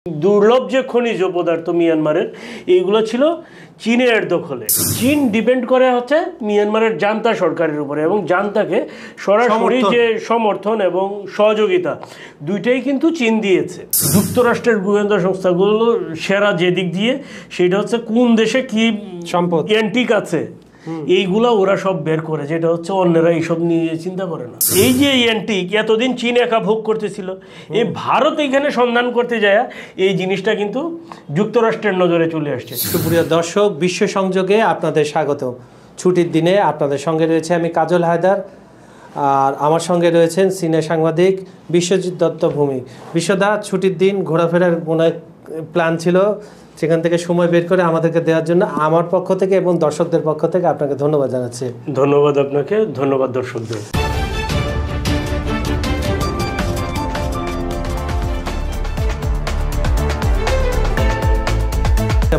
দুর্লভ যে খনিজ পদার্থ মিয়ানমারের এইগুলো ছিল চীনের দখলে। চীন ডিপেন্ড করে হচ্ছে মিয়ানমারের জান্তা সরকারের উপরে, এবং জান্তাকে সরাসরি যে সমর্থন এবং সহযোগিতা দুইটাই কিন্তু চীন দিয়েছে। যুক্তরাষ্ট্রের গোয়েন্দা সংস্থাগুলো সেরা যে দিক দিয়ে সেটা হচ্ছে কোন দেশে কি সম্পদ অ্যান্টিক আছে এইগুলা ওরা সব বের করে, যেটা হচ্ছে অন্যরা এইসব নিয়ে চিন্তা করে না। এই যে অ্যান্টিক এতদিন চীন একা ভোগ করতেছিল, এই ভারত এখানে সন্ধান করতে যায় এই জিনিসটা কিন্তু যুক্তরাষ্ট্রের নজরে চলে আসছে। সুপ্রিয় দর্শক, বিশ্ব সংযোগে আপনাদের স্বাগত। ছুটির দিনে আপনাদের সঙ্গে রয়েছে আমি কাজল হায়দার, আর আমার সঙ্গে রয়েছেন সিনে সাংবাদিক বিশ্বজিৎ দত্ত ভৌমিক। বিশ্বদা, ছুটির দিন ঘোরাফেরার মনে প্ল্যান ছিল, সেখান থেকে সময় বের করে আমাদেরকে দেওয়ার জন্য আমার পক্ষ থেকে এবং দর্শকদের পক্ষ থেকে আপনাকে ধন্যবাদ জানাচ্ছি। ধন্যবাদ আপনাকে, ধন্যবাদ দর্শকদের।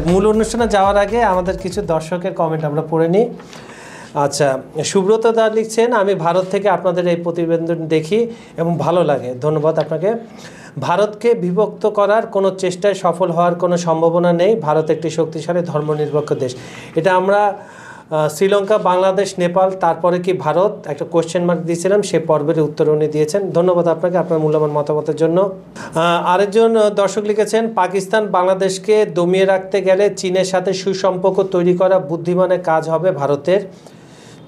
মূল অনুষ্ঠানে যাওয়ার আগে আমাদের কিছু দর্শকের কমেন্ট আমরা পড়ে নিই। আচ্ছা, সুব্রত দা লিখছেন, আমি ভারত থেকে আপনাদের এই প্রতিবেদন দেখি এবং ভালো লাগে। ধন্যবাদ আপনাকে। ভারতকে বিভক্ত করার কোনো চেষ্টায় সফল হওয়ার কোনো সম্ভাবনা নেই। ভারত একটি শক্তিশালী ধর্মনিরপেক্ষ দেশ। এটা আমরা শ্রীলঙ্কা, বাংলাদেশ, নেপাল, তারপরে কি ভারত একটা কোয়েশ্চেন মার্ক দিয়েছিলাম, সে পর্বের উত্তর উনি দিয়েছেন। ধন্যবাদ আপনাকে আপনার মূল্যবান মতামতের জন্য। আরেকজন দর্শক লিখেছেন, পাকিস্তান বাংলাদেশকে দমিয়ে রাখতে গেলে চীনের সাথে সুসম্পর্ক তৈরি করা বুদ্ধিমানের কাজ হবে ভারতের।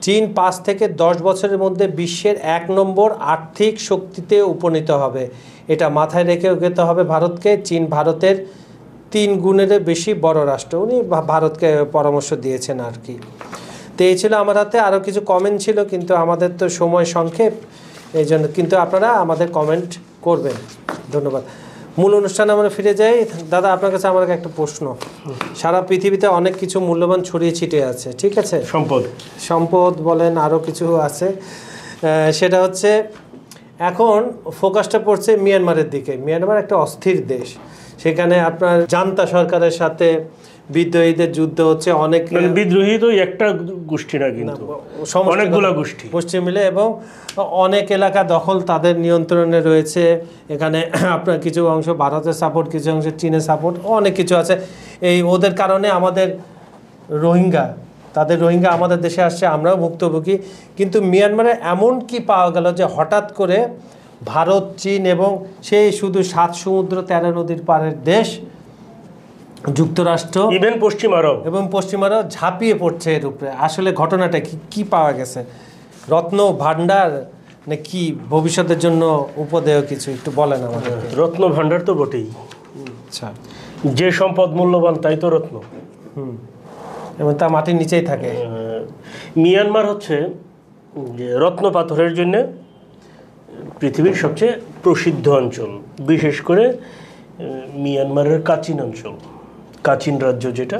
চীন 5 থেকে 10 বছরের মধ্যে বিশ্বের 1 নম্বর আর্থিক শক্তিতে উপনীত হবে, এটা মাথায় রেখে এগোতে হবে ভারতকে। চীন ভারতের 3 গুণের বেশি বড় রাষ্ট্র। উনি ভারতকে পরামর্শ দিয়েছেন আর কি। তো এই ছিল আমার হাতে। আরও কিছু কমেন্ট ছিল, কিন্তু আমাদের তো সময় সংক্ষেপ, এই জন্য কিন্তু আপনারা আমাদের কমেন্ট করবেন। ধন্যবাদ। মূল অনুষ্ঠানে আমরা ফিরে যাই। দাদা, আপনার কাছে আমার একটা প্রশ্ন। সারা পৃথিবীতে অনেক কিছু মূল্যবান ছড়িয়ে ছিটিয়ে আছে, ঠিক আছে? সম্পদ বলেন, আরও কিছু আছে। সেটা হচ্ছে এখন ফোকাসটা পড়ছে মিয়ানমারের দিকে। মিয়ানমার একটা অস্থির দেশ, সেখানে আপনার জান্তা সরকারের সাথে বিদ্রোহীদের যুদ্ধ হচ্ছে। অনেক বিদ্রোহী তো একটা গোষ্ঠী না, কিন্তু অনেকগুলো গোষ্ঠী মিলে, এবং অনেক এলাকা দখল তাদের নিয়ন্ত্রণে রয়েছে। এখানে আপনার কিছু অংশ ভারতের সাপোর্ট, কিছু অংশ চীনের সাপোর্ট, অনেক কিছু আছে। এই ওদের কারণে আমাদের রোহিঙ্গা আমাদের দেশে আসছে, আমরাও ভুক্তভোগী। কিন্তু মিয়ানমারে এমন কি পাওয়া গেল যে হঠাৎ করে ভারত, চীন এবং সেই শুধু 7 সমুদ্র 13 নদীর পাড়ের দেশ যুক্তরাষ্ট্র, ইভেন পশ্চিম আরব ঝাঁপিয়ে পড়ছে এর উপরে। আসলে ঘটনাটা কি পাওয়া গেছে? রত্ন ভান্ডার না কি ভবিষ্যতের জন্য উপদেয় কিছু একটু বলেন আমাদের। রত্ন ভান্ডার তো বটেই। আচ্ছা, যে সম্পদ মূল্যবান তাই তো রত্ন, এবং তা মাটির নিচেই থাকে। মিয়ানমার হচ্ছে যে রত্ন পাথরের জন্য পৃথিবীর সবচেয়ে প্রসিদ্ধ অঞ্চল, বিশেষ করে মিয়ানমারের কাচিন অঞ্চল, কাচিন রাজ্য, যেটা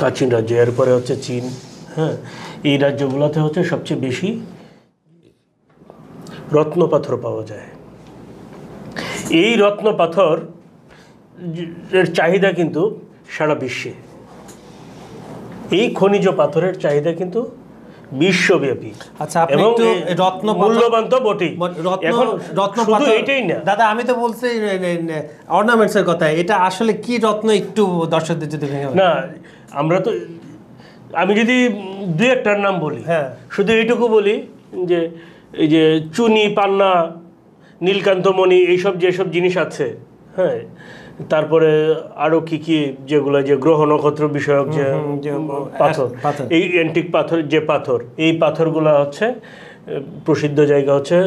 কাচিন রাজ্য, এরপরে হচ্ছে চীন। হ্যাঁ, এই রাজ্যগুলোতে হচ্ছে সবচেয়ে বেশি রত্ন পাথর পাওয়া যায়। এই রত্ন পাথর এর চাহিদা কিন্তু সারা বিশ্বে, এই খনিজ পাথরের চাহিদা কিন্তু বিশ্বব্যাপী। আচ্ছা, আপনি একটু রত্ন মূল্যবান তো বটেই, রত্ন পাথর এটাই না দাদা, আমি তো বলছি অর্নামেন্টসের কথা। এটা আসলে কি রত্ন একটু দর্শকদের যদি ভেঙে না, আমি যদি 2-1টার নাম বলি, হ্যাঁ, শুধু এইটুকু বলি যে এই যে চুনি, পান্না, নীলকান্তমণি, এইসব যেসব জিনিস আছে, হ্যাঁ, তারপরে আরও কি যেগুলো যে গ্রহ নক্ষত্র বিষয়ক যে পাথর, এই অ্যান্টিক পাথর, যে পাথর, এই পাথরগুলো হচ্ছে প্রসিদ্ধ জায়গা হচ্ছে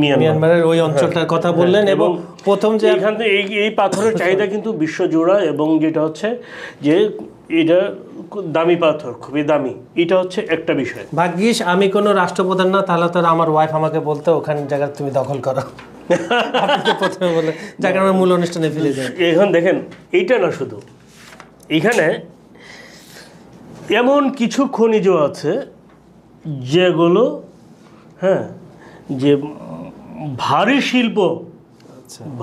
মিয়ানমারের ওই অঞ্চলটার কথা বললেন। এবং প্রথম যে এখান থেকে এই পাথরের চাহিদা কিন্তু বিশ্বজোড়া, এবং যেটা হচ্ছে যে এটা দামি পাথর, খুবই দামি, এটা হচ্ছে একটা বিষয়। ভাগ্যিস আমি কোনো রাষ্ট্রপ্রধান না, তাহলে তো আমার ওয়াইফ আমাকে বলতো ওখানে জায়গা তুমি দখল করো। প্রথমে বলে জায়গা আমরা মূল অনুষ্ঠানে ফিরে যাই। এখন দেখেন, এইটা না শুধু, এখানে এমন কিছু খনিজ আছে যেগুলো, হ্যাঁ, যে ভারী শিল্প,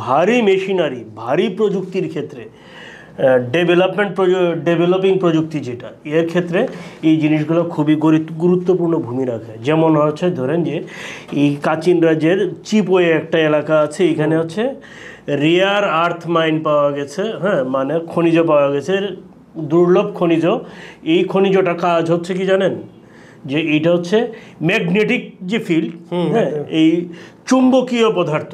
ভারী মেশিনারি, ভারী প্রযুক্তির ক্ষেত্রে ডেভেলপিং প্রযুক্তি যেটা, এর ক্ষেত্রে এই জিনিসগুলো খুবই গুরুত্বপূর্ণ ভূমিকা রাখে। যেমন হচ্ছে ধরেন যে এই কাচিন রাজ্যের চিপওয়ে একটা এলাকা আছে, এখানে হচ্ছে রেয়ার আর্থ মাইন পাওয়া গেছে, হ্যাঁ, মানে খনিজ পাওয়া গেছে, দুর্লভ খনিজ। এই খনিজটা কাজ হচ্ছে কি জানেন, যে এটা হচ্ছে ম্যাগনেটিক যে ফিল্ড, হ্যাঁ, এই চুম্বকীয় পদার্থ,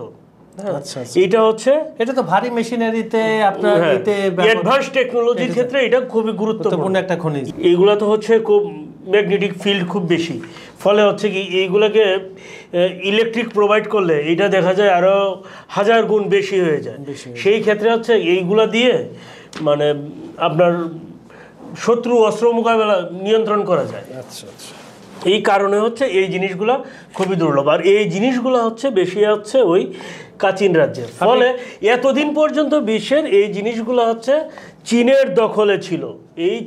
এটা হচ্ছে, এটা তো ভারী মেশিনারিতে আপনার এতে অ্যাডভান্স টেকনোলজির ক্ষেত্রে এটা খুবই গুরুত্বপূর্ণ একটা খনিজ। এইগুলা তো হচ্ছে খুব ম্যাগনেটিক ফিল্ড খুব বেশি, ফলে হচ্ছে কি এইগুলোকে ইলেকট্রিক প্রোভাইড করলে এটা দেখা যায় আরো 1000 গুণ বেশি হয়ে যায়। সেই ক্ষেত্রে হচ্ছে এইগুলা দিয়ে মানে আপনার শত্রু অস্ত্র মোকাবেলা নিয়ন্ত্রণ করা যায়। আচ্ছা আচ্ছা, এই কারণে হচ্ছে এই জিনিসগুলো খুবই দুর্লভ, আর এই জিনিসগুলো হচ্ছে বেশি হচ্ছে ওই কাচিন রাজ্যে। ফলে এতদিন পর্যন্ত বিশ্বের এই জিনিসগুলো হচ্ছে চীনের দখলে ছিল। এই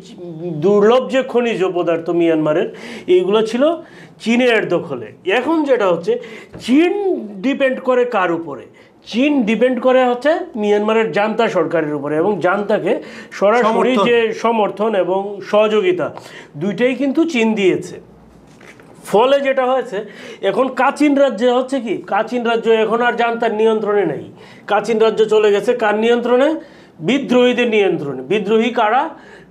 দুর্লভ যে খনিজ পদার্থ মিয়ানমারের, এইগুলো ছিল চীনের দখলে। এখন যেটা হচ্ছে, চীন ডিপেন্ড করে কার উপরে? চীন ডিপেন্ড করে হচ্ছে মিয়ানমারের জান্তা সরকারের উপরে, এবং জান্তাকে সরাসরি যে সমর্থন এবং সহযোগিতা দুইটাই কিন্তু চীন দিয়েছে। ফলে যেটা হয়েছে, এখন কাচিন রাজ্যে হচ্ছে কি, কাচিন রাজ্য এখন আর জান্তার নিয়ন্ত্রণে নেই। কাচিন রাজ্য চলে গেছে কার নিয়ন্ত্রণে? বিদ্রোহীদের নিয়ন্ত্রণে। বিদ্রোহী কারা?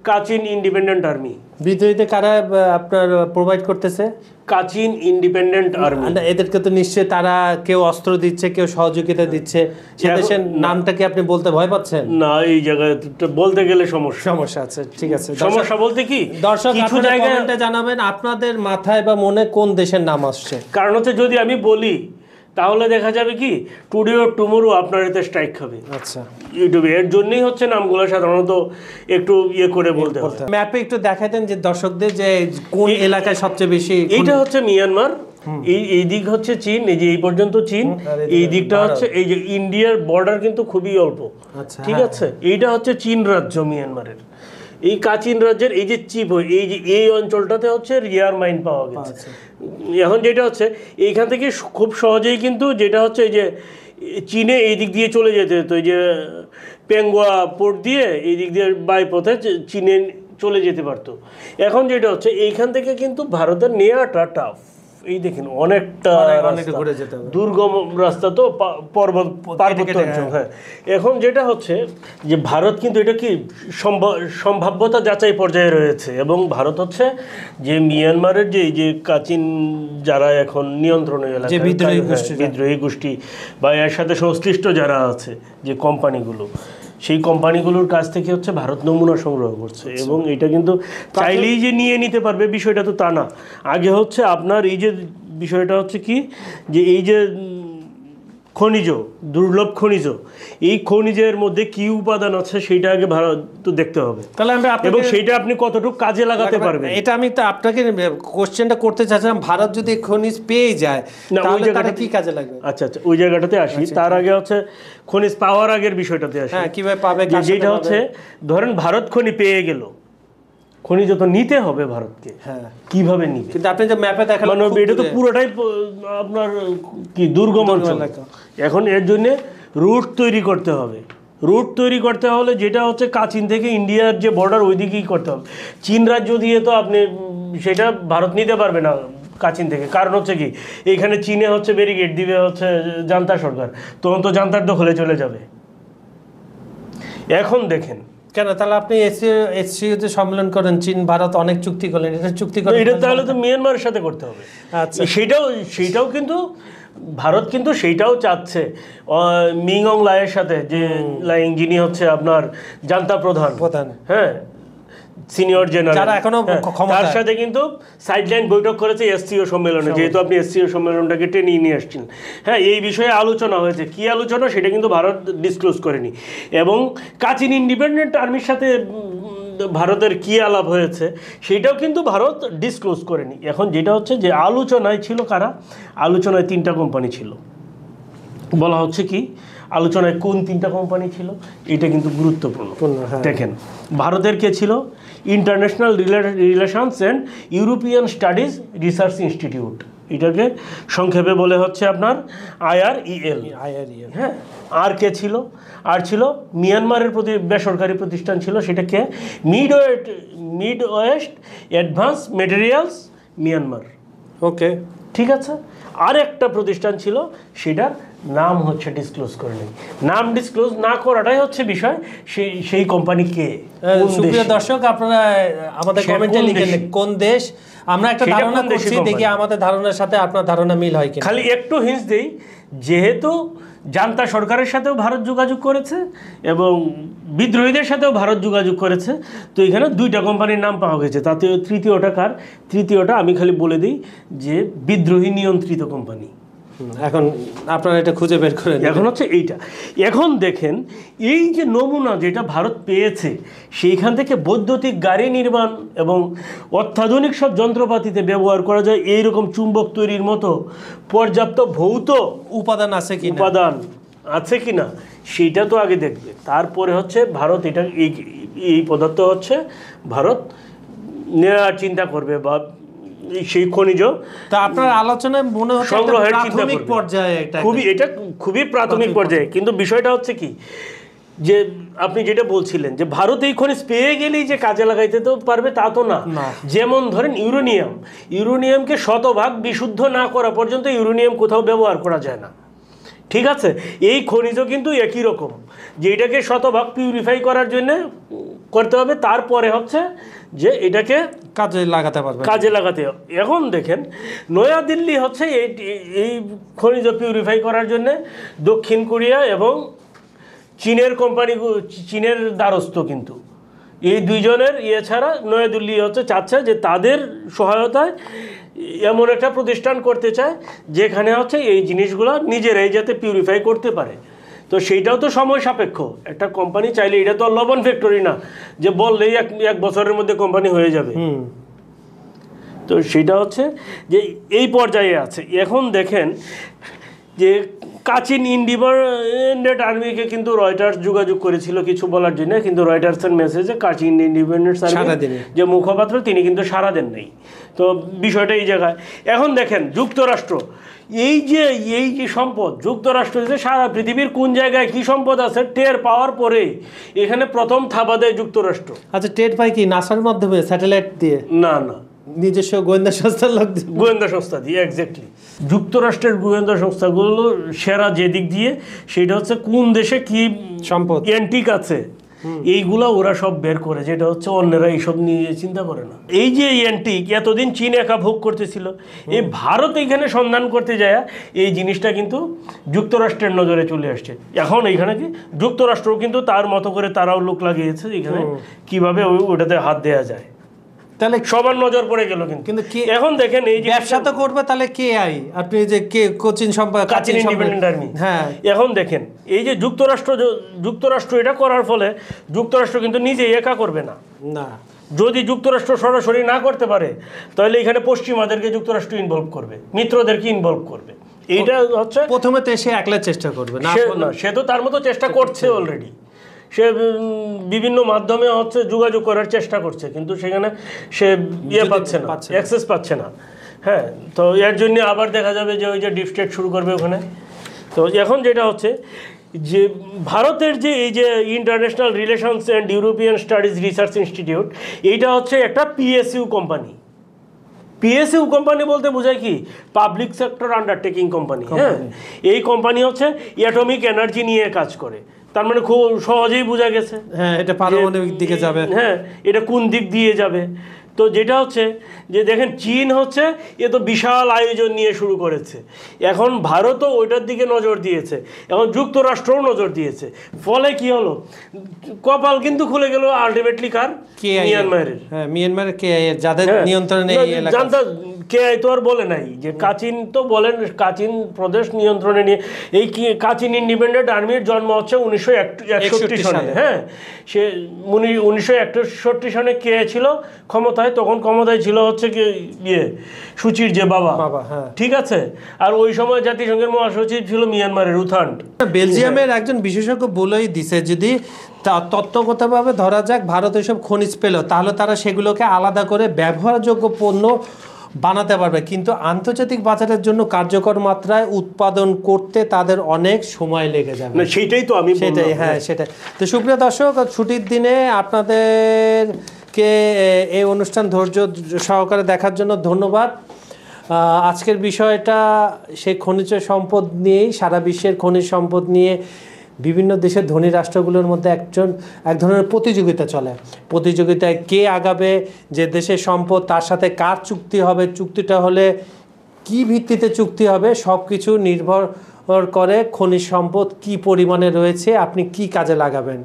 Kachin independent army. বিদ্রোহীদের কারা আপনার প্রোভাইড করতেছে? Kachin independent army. এদেরকে তো নিশ্চয়ই তারা কেউ অস্ত্র দিচ্ছে, কেউ সহযোগিতা দিচ্ছে। সে দেশের নামটা কি আপনি বলতে ভয় পাচ্ছেন? না, এই জায়গায় বলতে গেলে সমস্যা আছে। ঠিক আছে, সমস্যা বলতে কি, দর্শক কিছু জায়গায় জানাবেন আপনাদের মাথায় বা মনে কোন দেশের নাম আসছে। কারণ হচ্ছে যদি আমি বলি তাহলে দেখা যাবে কি টুডে অর টুমোরো আপনার এতে স্ট্রাইক খাবে। আচ্ছা, ইউটিউবে এর জন্যই হচ্ছে নামগুলো সাধারণত একটু করে বলতে হয়। ম্যাপে একটু দেখাতেন যে দর্শকদের যে কোন এলাকায় সবচেয়ে বেশি। এইটা হচ্ছে মিয়ানমার, এই দিক হচ্ছে চীন, এই যে এই পর্যন্ত চীন, এই দিকটা হচ্ছে এই যে ইন্ডিয়ার বর্ডার কিন্তু খুবই অল্প, ঠিক আছে। এইটা হচ্ছে চীন রাজ্য মিয়ানমারের। এই কাচিন রাজ্যের এই যে এই যে এই অঞ্চলটাতে হচ্ছে রিয়ার মাইন পাওয়া গেছে। এখন যেটা হচ্ছে এইখান থেকে খুব সহজেই কিন্তু যেটা হচ্ছে এই যে চীনে এই দিক দিয়ে চলে যেতে হতো, এই যে পেঙ্গুয়া পোর্ট দিয়ে এই দিক দিয়ে বাইপথে চীনে চলে যেতে পারতো। এখন যেটা হচ্ছে এইখান থেকে কিন্তু ভারতের নেওয়াটা টাফ। এই দেখেন অনেকটা দুর্গম রাস্তা, তো পার্বত্য অঞ্চল। হ্যাঁ, এখন যেটা হচ্ছে যে ভারত কিন্তু এটা কি সম্ভাব্যতা যাচাই পর্যায়ে রয়েছে, এবং ভারত হচ্ছে যে মিয়ানমারের যে এই যে কাচিন যারা এখন নিয়ন্ত্রণে এলাকা, বিদ্রোহী গোষ্ঠী বা এর সাথে সংশ্লিষ্ট যারা আছে যে কোম্পানিগুলো, সেই কোম্পানিগুলোর কাছ থেকে হচ্ছে ভারত নমুনা সংগ্রহ করছে। এবং এটা কিন্তু চাইলেই যে নিয়ে নিতে পারবে বিষয়টা তো তা না। আগে হচ্ছে আপনার এই যে বিষয়টা হচ্ছে কি, যে এই যে খনিজ, দুর্লভ খনিজ, এই খনিজের মধ্যে কি উপাদান আছে সেটা আগে ভারত তো দেখতে হবে, এবং সেইটা আপনি কতটুকু কাজে লাগাতে পারবেন। এটা আমি তো আপনাকে কোশ্চেনটা করতে চাচ্ছিলাম, ভারত যদি খনিজ পেয়ে যায় তাহলে তারা কি কাজে লাগবে? আচ্ছা আচ্ছা, ওই জায়গাটাতে আসি। তার আগে হচ্ছে খনিজ পাওয়ার আগের বিষয়টাতে আসি। হ্যাঁ, কিভাবে পাবে? যেটা হচ্ছে ধরেন ভারত খনি পেয়ে গেল, খনিজ তো নিতে হবে ভারতকে। হ্যাঁ, কিভাবে নিবে? কিন্তু আপনি যে ম্যাপে দেখালেন এটা তো পুরোটাই আপনার কি দুর্গম অঞ্চল। এখন এর জন্য রুট তৈরি করতে হবে। রুট তৈরি করতে হলে যেটা হচ্ছে কাচিন থেকে ইন্ডিয়ার যে বর্ডার ওই দিকেই করতে হবে। চীন রাজ্য দিয়ে তো আপনি সেটা ভারত নিতে পারবে না কাচিন থেকে। কারণ হচ্ছে কি, এইখানে চীনে হচ্ছে ব্যারিকেড দিবে হচ্ছে জান্তা সরকার, তখন তো জান্তার দখলে চলে যাবে। এখন দেখেন কেন তাহলে আপনি এসসিও যে সম্মেলন করেন, চীন ভারত অনেক চুক্তি করলেন, এটা চুক্তি করেন, এটা তাহলে তো মিয়ানমারের সাথে করতে হবে। আচ্ছা, সেইটাও কিন্তু ভারত কিন্তু সেইটাও চাচ্ছে মিং অং লাইয়ের সাথে, যে লাইং যিনি হচ্ছে আপনার জান্তা প্রধান, হ্যাঁ, সিনিয়র জেনারেল, যারা এখনো তার সাথে কিন্তু সাইডলাইন বৈঠক করেছে এসসিও সম্মেলনে। যেহেতু আপনি এসসিও সম্মেলনটাকে টেনে নিয়ে আসছেন, হ্যাঁ, এই বিষয়ে আলোচনা হয়েছে। কি আলোচনা সেটা কিন্তু ভারত ডিসক্লোজ করেনি, এবং কাচিন ইন্ডিপেন্ডেন্ট আর্মির সাথে ভারতের কি আলাপ হয়েছে সেটাও কিন্তু ভারত ডিসক্লোজ করেনি। এখন যেটা হচ্ছে যে আলোচনায় ছিল কারা? আলোচনায় 3টা কোম্পানি ছিল। বলা হচ্ছে কি আলোচনায় কোন 3টা কোম্পানি ছিল, এটা কিন্তু গুরুত্বপূর্ণ। দেখেন, ভারতের কে ছিল? International relations and European studies research institute, এটাকে সংক্ষেপে বলে হচ্ছে আপনার IREL। হ্যাঁ, আর কে ছিল? আর ছিল মিয়ানমারের বেসরকারি প্রতিষ্ঠান ছিল, সেটাকে mid west advance materials Myanmar. Okay, ঠিক আছে। আর একটা প্রতিষ্ঠান ছিল, সেটার নাম হচ্ছে ডিসক্লোজ করে নেই। নাম ডিসক্লোজ না করাটাই হচ্ছে বিষয়। সেই কোম্পানি কে? সুপ্রিয় দর্শক, আপনারা আমাদের কমেন্টে লিখে কোন দেশ। আমরা একটা ধারণা করছি, দেখি আমাদের ধারণার সাথে আপনার ধারণা মিল হয় কিনা। খালি একটু হিন্স দেই, যেহেতু জান্তা সরকারের সাথেও ভারত যোগাযোগ করেছে এবং বিদ্রোহীদের সাথেও ভারত যোগাযোগ করেছে, তো এখানে দুইটা কোম্পানির নাম পাওয়া গেছে। তাতে তৃতীয়টা কার? তৃতীয়টা আমি খালি বলে দিই যে বিদ্রোহী নিয়ন্ত্রিত কোম্পানি। এখন আপনারা এটা খুঁজে বের করেন। এখন হচ্ছে এইটা। এখন দেখেন, এই যে নমুনা যেটা ভারত পেয়েছে, সেইখান থেকে বৈদ্যুতিক গাড়ি নির্মাণ এবং অত্যাধুনিক সব যন্ত্রপাতিতে ব্যবহার করা যায় এইরকম চুম্বক তৈরির মতো পর্যাপ্ত ভৌত উপাদান আছে কিনা সেইটা তো আগে দেখবে। তারপরে হচ্ছে ভারত এটা এই পদার্থ হচ্ছে ভারত নেওয়ার চিন্তা করবে, বা সেই খনিজ তা আপনার আলোচনায় মনে হচ্ছে সংগ্রহের চিন্তা প্রাথমিক পর্যায়ে, এটা খুবই প্রাথমিক পর্যায়ে। কিন্তু বিষয়টা হচ্ছে কি, যে আপনি যেটা বলছিলেন যে ভারত এই খনিজ পেয়ে গেলেই যে কাজে লাগাইতে তো পারবে তা তো না। যেমন ধরেন ইউরেনিয়ামকে শতভাগ বিশুদ্ধ না করা পর্যন্ত ইউরেনিয়াম কোথাও ব্যবহার করা যায় না। ঠিক আছে, এই খনিজ কিন্তু একই রকম, যে এটাকে শতভাগ পিউরিফাই করার জন্য করতে হবে, তারপরে হচ্ছে যে এটাকে কাজে লাগাতে হবে। এখন দেখেন, নয়াদিল্লি হচ্ছে এই খনিজ পিউরিফাই করার জন্য দক্ষিণ কোরিয়া এবং চীনের দ্বারস্থ। কিন্তু এই দুইজনের ছাড়া নয়াদিল্লি হচ্ছে চাচ্ছে যে তাদের সহায়তায় এমন একটা প্রতিষ্ঠান করতে চায় যেখানে হচ্ছে এই জিনিসগুলো নিজেরাই যাতে পিউরিফাই করতে পারে। তো সেইটাও তো সময় সাপেক্ষ। একটা কোম্পানি চাইলে, এটা তো লবণ ফ্যাক্টরি না যে বললেই এক বছরের মধ্যে কোম্পানি হয়ে যাবে। তো সেটা হচ্ছে যে এই পর্যায়ে আছে। এখন দেখেন যে কাচিন ইন্ডিপেন্ডেন্ট আর্মিকে কিন্তু রয়টার্স যোগাযোগ করেছিল কিছু বলার জন্য, কিন্তু রয়টার্সের মেসেজে কাচিন ইন্ডিপেন্ডেন্ট আর্মি যে মুখপাত্র তিনি কিন্তু সাড়া দেন নাই। তো বিষয়টা এই জায়গায়। এখন দেখেন যুক্তরাষ্ট্র, এই যে সম্পদ যুক্তরাষ্ট্র যে সারা পৃথিবীর কোন জায়গায় কি সম্পদ আছে টের পাওয়ার পরে এখানে প্রথম থাবা দেয় যুক্তরাষ্ট্র। আচ্ছা, টের পাই কি নাসার মাধ্যমে, স্যাটেলাইট দিয়ে? না, নিজস্ব গোয়েন্দা সংস্থা দিয়ে। এক্স্যাক্টলি, যুক্তরাষ্ট্রের গোয়েন্দা সংস্থাগুলো সেরা যে দিক দিয়ে, সেটা হচ্ছে কোন দেশে কি সম্পদ অ্যান্টিক আছে এইগুলা ওরা সব বের করে, যেটা হচ্ছে অন্যরা এইসব নিয়ে চিন্তা করে না। এই যে অ্যান্টিক এতদিন চীন একা ভোগ করতেছিল, এই ভারত এইখানে সন্ধান করতে যায় এই জিনিসটা কিন্তু যুক্তরাষ্ট্রের নজরে চলে আসছে। এখন এইখানে কি যুক্তরাষ্ট্র কিন্তু তার মতো করে তারাও লোক লাগিয়েছে এখানে কিভাবে ওটাতে হাত দেওয়া যায়। তাহলে সবার নজর পড়ে গেল। কিন্তু এখন দেখেন এই যে ব্যবসা তো করবে, তাহলে কে আপনি যে কাচিন ইন্ডিপেন্ডেন্ট আর্মি। হ্যাঁ, এখন দেখেন এই যে যুক্তরাষ্ট্র এটা করার ফলে যুক্তরাষ্ট্র কিন্তু নিজে একা করবে না। যদি যুক্তরাষ্ট্র সরাসরি না করতে পারে তাহলে এখানে পশ্চিমাদেরকে যুক্তরাষ্ট্র ইনভলভ করবে, মিত্রদেরকে ইনভলভ করবে। এইটা হচ্ছে প্রথমে তো সে একলা চেষ্টা করবে না, সে তো তার মতো চেষ্টা করছে অলরেডি। সে বিভিন্ন মাধ্যমে হচ্ছে যোগাযোগ করার চেষ্টা করছে, কিন্তু সেখানে সে পাচ্ছে না, অ্যাক্সেস পাচ্ছে না। হ্যাঁ, তো এর জন্য আবার দেখা যাবে যে ওই যে ডিপ স্টেট শুরু করবে ওখানে। তো এখন যেটা হচ্ছে যে ভারতের যে এই যে international relations and European studies research institute, এইটা হচ্ছে একটা PSU কোম্পানি। PSU কোম্পানি বলতে বোঝায় কি, পাবলিক সেক্টর আন্ডারটেকিং কোম্পানি। হ্যাঁ, এই কোম্পানি হচ্ছে অ্যাটমিক এনার্জি নিয়ে কাজ করে। তার মানে খুব সহজেই বোঝা গেছে, হ্যাঁ, এটা পারমাণবিক দিকে যাবে। হ্যাঁ, এটা কোন দিক দিয়ে যাবে। তো যেটা হচ্ছে যে দেখেন চীন হচ্ছে এ তো বিশাল আয়োজন নিয়ে শুরু করেছে, এখন ভারতও ওইটার দিকে নজর দিয়েছে, এখন যুক্তরাষ্ট্রও নজর দিয়েছে। ফলে কি হলো, কপাল কিন্তু খুলে গেল আলটিমেটলি কার? মিয়ানমারের। হ্যাঁ, মিয়ানমারের কেআইএ যাদের নিয়ন্ত্রণে এই এলাকা। জানতা কেআই তো আর বলে নাই যে কাচিন, তো বলেন কাচিন প্রদেশ নিয়ন্ত্রণে নিয়ে। এই কাচিন ইন্ডিপেন্ডেন্ট আর্মির জন্ম হচ্ছে 1961 সালে। হ্যাঁ, সে 1961 সনে কে ছিল ক্ষমতায়, তখন ক্ষমতায় ছিল হচ্ছে কি সুচির যে বাবা। ঠিক আছে, আর ওই সময় জাতিসংঘের মহাসচিব ছিল মিয়ানমারের উথান্ড। বেলজিয়ামের একজন বিশেষজ্ঞ বলেই দিছে, যদি তত্ত্বগতভাবে ধরা যাক ভারত এসব খনিজ পেল, তাহলে তারা সেগুলোকে আলাদা করে ব্যবহারযোগ্য পণ্য বানাতে পারবে, কিন্তু আন্তর্জাতিক বাজারের জন্য কার্যকর মাত্রায় উৎপাদন করতে তাদের অনেক সময় লেগে যাবে। সেইটাই তো আমি সেটাই, হ্যাঁ সেটাই। তো সুপ্রিয় দর্শক, ছুটির দিনে আপনাদেরকে এই অনুষ্ঠান ধৈর্য সহকারে দেখার জন্য ধন্যবাদ। আজকের বিষয়টা সেই খনিজ সম্পদ নিয়েই, সারা বিশ্বের খনিজ সম্পদ নিয়ে বিভিন্ন দেশের ধনী রাষ্ট্রগুলোর মধ্যে এক ধরনের প্রতিযোগিতা চলে। প্রতিযোগিতায় কে আগাবে, যে দেশের সম্পদ তার সাথে কার চুক্তি হবে, চুক্তিটা হলে কি ভিত্তিতে চুক্তি হবে, সব কিছু নির্ভর করে খনিজ সম্পদ কি পরিমাণে রয়েছে, আপনি কি কাজে লাগাবেন।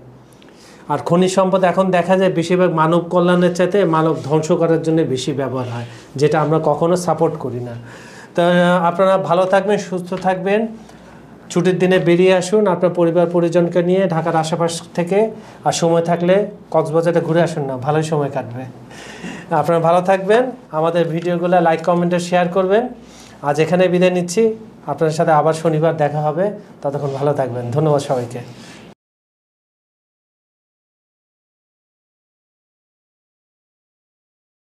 আর খনিজ সম্পদ এখন দেখা যায় বেশিরভাগ মানব কল্যাণের চাইতে মানব ধ্বংস করার জন্য বেশি ব্যবহার হয়, যেটা আমরা কখনো সাপোর্ট করি না। তো আপনারা ভালো থাকবেন, সুস্থ থাকবেন, ছুটির দিনে বেরিয়ে আসুন আপনার পরিবার পরিজনকে নিয়ে ঢাকার আশেপাশ থেকে, আর সময় থাকলে কক্সবাজারে ঘুরে আসুন না, ভালোই সময় কাটবে। আপনারা ভালো থাকবেন, আমাদের ভিডিওগুলো লাইক কমেন্টে শেয়ার করবেন। আজ এখানে বিদায় নিচ্ছি, আপনাদের সাথে আবার শনিবার দেখা হবে, ততক্ষণ ভালো থাকবেন। ধন্যবাদ সবাইকে।